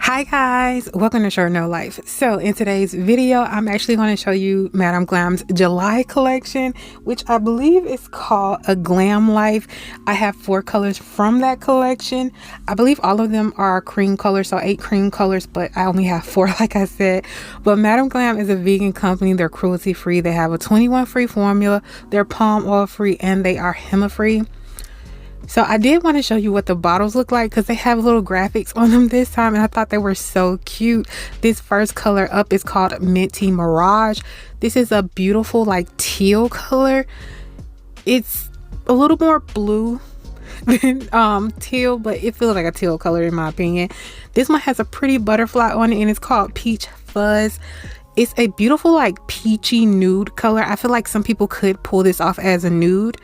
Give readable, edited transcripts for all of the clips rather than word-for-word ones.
Hi guys, welcome to Short Nail Life. So in today's video, I'm actually going to show you Madam Glam's July collection, which I believe is called a Glam Life. I have 4 colors from that collection. I believe all of them are cream colors, so 8 cream colors, but I only have 4 like I said. But Madam Glam is a vegan company. They're cruelty free. They have a 21 free formula. They're palm oil free and they are henna free. So I did want to show you what the bottles look like because they have little graphics on them this time and I thought they were so cute. This first color up is called Minty Mirage. This is a beautiful like teal color. It's a little more blue than teal, but it feels like a teal color in my opinion. This one has a pretty butterfly on it and it's called Peach Fuzz. It's a beautiful like peachy nude color. I feel like some people could pull this off as a nude.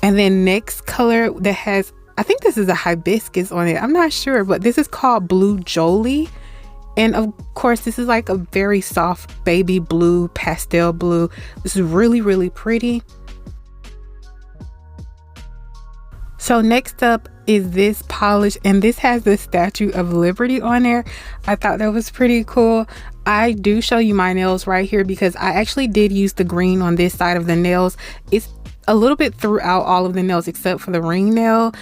And then next color that has, I think this is a hibiscus on it. I'm not sure, but this is called Blue Jolie. And of course, this is like a very soft baby blue, pastel blue. This is really, really pretty. So next up is this polish, and this has the Statue of Liberty on there. I thought that was pretty cool. I do show you my nails right here because I actually did use the green on this side of the nails. It's a little bit throughout all of the nails except for the ring nail.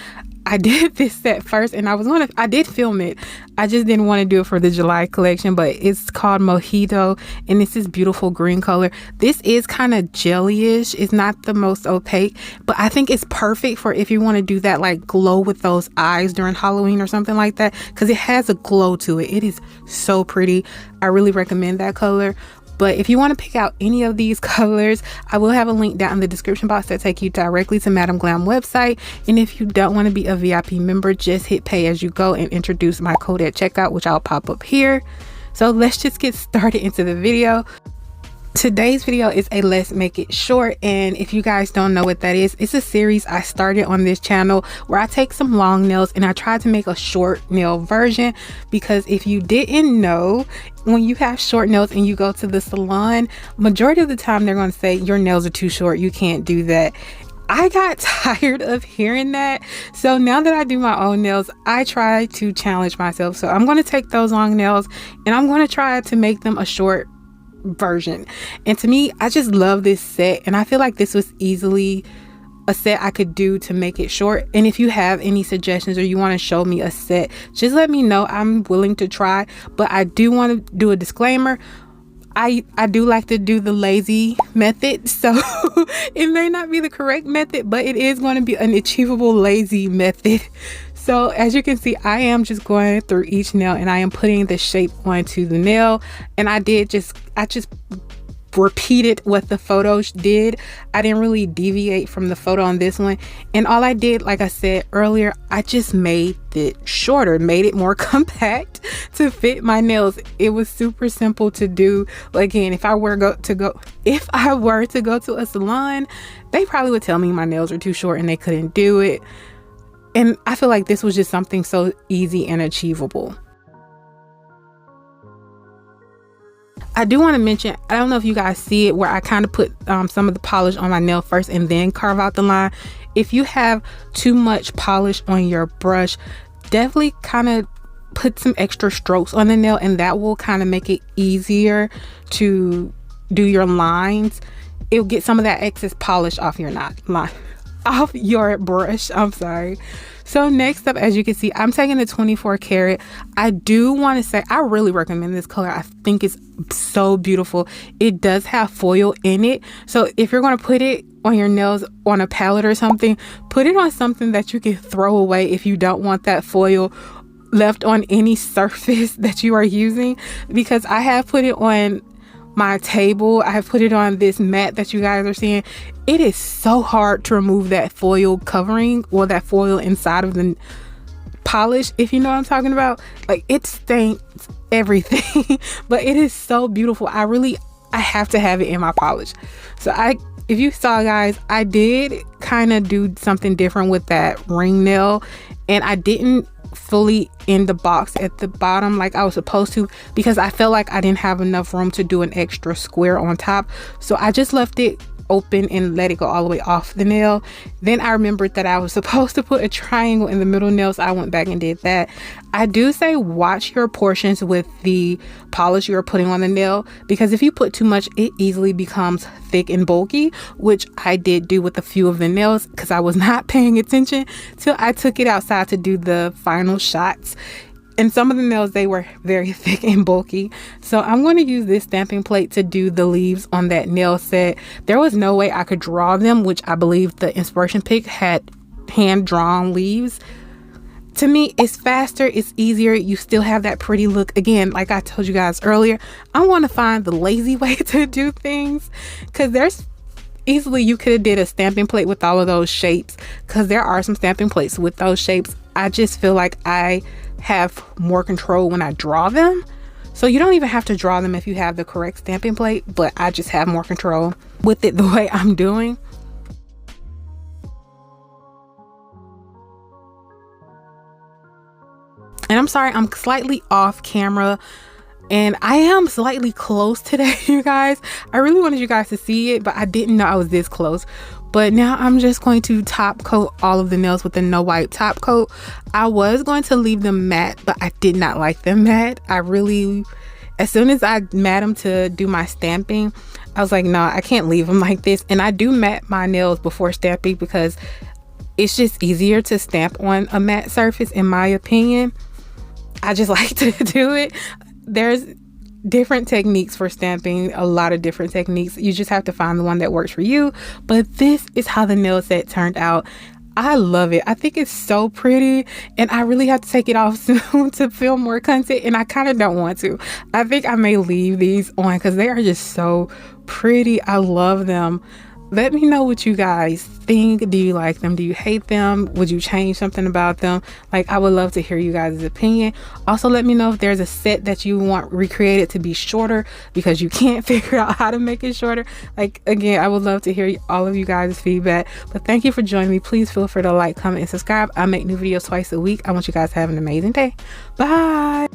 I did this set first and I did film it. I just didn't want to do it for the July collection, but it's called Mojito and this is beautiful green color. This is kind of jellyish. It's not the most opaque, but I think it's perfect for if you want to do that like glow with those eyes during Halloween or something like that, because it has a glow to it. It is so pretty. I really recommend that color. But if you want to pick out any of these colors, I will have a link down in the description box that take you directly to Madam Glam website. And if you don't want to be a VIP member, just hit pay as you go and introduce my code at checkout, which I'll pop up here. So let's just get started into the video. Today's video is a Let's Make It Short, and if you guys don't know what that is, it's a series I started on this channel where I take some long nails and I try to make a short nail version, because if you didn't know, when you have short nails and you go to the salon, majority of the time they're going to say your nails are too short, you can't do that. I got tired of hearing that, so now that I do my own nails, I try to challenge myself. So I'm going to take those long nails and I'm going to try to make them a short version. And to me, I just love this set, and I feel like this was easily a set I could do to make it short. And if you have any suggestions or you want to show me a set, just let me know. I'm willing to try, but I do want to do a disclaimer. I do like to do the lazy method, so it may not be the correct method, but it is going to be an achievable lazy method. So as you can see, I am just going through each nail and I am putting the shape onto the nail, and I just repeated what the photos did. I didn't really deviate from the photo on this one, and all I did, like I said earlier, I just made it shorter, made it more compact to fit my nails. It was super simple to do. Again, if I were to go to a salon, they probably would tell me my nails are too short and they couldn't do it. And I feel like this was just something so easy and achievable. I do want to mention, I don't know if you guys see it, where I kind of put some of the polish on my nail first and then carve out the line. If you have too much polish on your brush, definitely kind of put some extra strokes on the nail, and that will kind of make it easier to do your lines. It'll get some of that excess polish off your off your brush. I'm sorry. So next up, as you can see, I'm taking the 24 karat. I do want to say I really recommend this color. I think it's so beautiful. It does have foil in it, so if you're going to put it on your nails on a palette or something, put it on something that you can throw away if you don't want that foil left on any surface that you are using, because I have put it on my table. I have put it on this mat that you guys are seeing. It is so hard to remove that foil covering or that foil inside of the polish, if you know what I'm talking about. Like, it stains everything but it is so beautiful. I have to have it in my polish. So if you saw, guys, I did kind of do something different with that ring nail, and I didn't fully in the box at the bottom like I was supposed to, because I felt like I didn't have enough room to do an extra square on top. So I just left it open and let it go all the way off the nail. Then I remembered that I was supposed to put a triangle in the middle nail, so I went back and did that. I do say watch your portions with the polish you're putting on the nail, because if you put too much, it easily becomes thick and bulky, which I did do with a few of the nails because I was not paying attention till I took it outside to do the final shots. And some of the nails, they were very thick and bulky. So I'm going to use this stamping plate to do the leaves on that nail set. There was no way I could draw them, which I believe the inspiration pick had hand-drawn leaves. To me, it's faster, it's easier, you still have that pretty look. Again, like I told you guys earlier, I want to find the lazy way to do things, because there's easily you could have did a stamping plate with all of those shapes, because there are some stamping plates with those shapes. I just feel like I have more control when I draw them. So you don't even have to draw them if you have the correct stamping plate, but I just have more control with it the way I'm doing. And I'm sorry, I'm slightly off camera and I am slightly close today, you guys. I really wanted you guys to see it, but I didn't know I was this close. But now I'm just going to top coat all of the nails with the no wipe top coat. I was going to leave them matte, but I did not like them matte. As soon as I matte them to do my stamping, I was like, no, I can't leave them like this. And I do matte my nails before stamping because it's just easier to stamp on a matte surface, in my opinion. I just like to do it. There's different techniques for stamping, a lot of different techniques. You just have to find the one that works for you. But this is how the nail set turned out. I love it. I think it's so pretty, and I really have to take it off soon to film more content, and I kind of don't want to. I think I may leave these on because they are just so pretty. I love them. Let me know what you guys think. Do you like them? Do you hate them? Would you change something about them? Like, I would love to hear you guys' opinion. Also, let me know if there's a set that you want recreated to be shorter because you can't figure out how to make it shorter. Like, again, I would love to hear all of you guys' feedback. But thank you for joining me. Please feel free to like, comment, and subscribe. I make new videos twice a week. I want you guys to have an amazing day. Bye.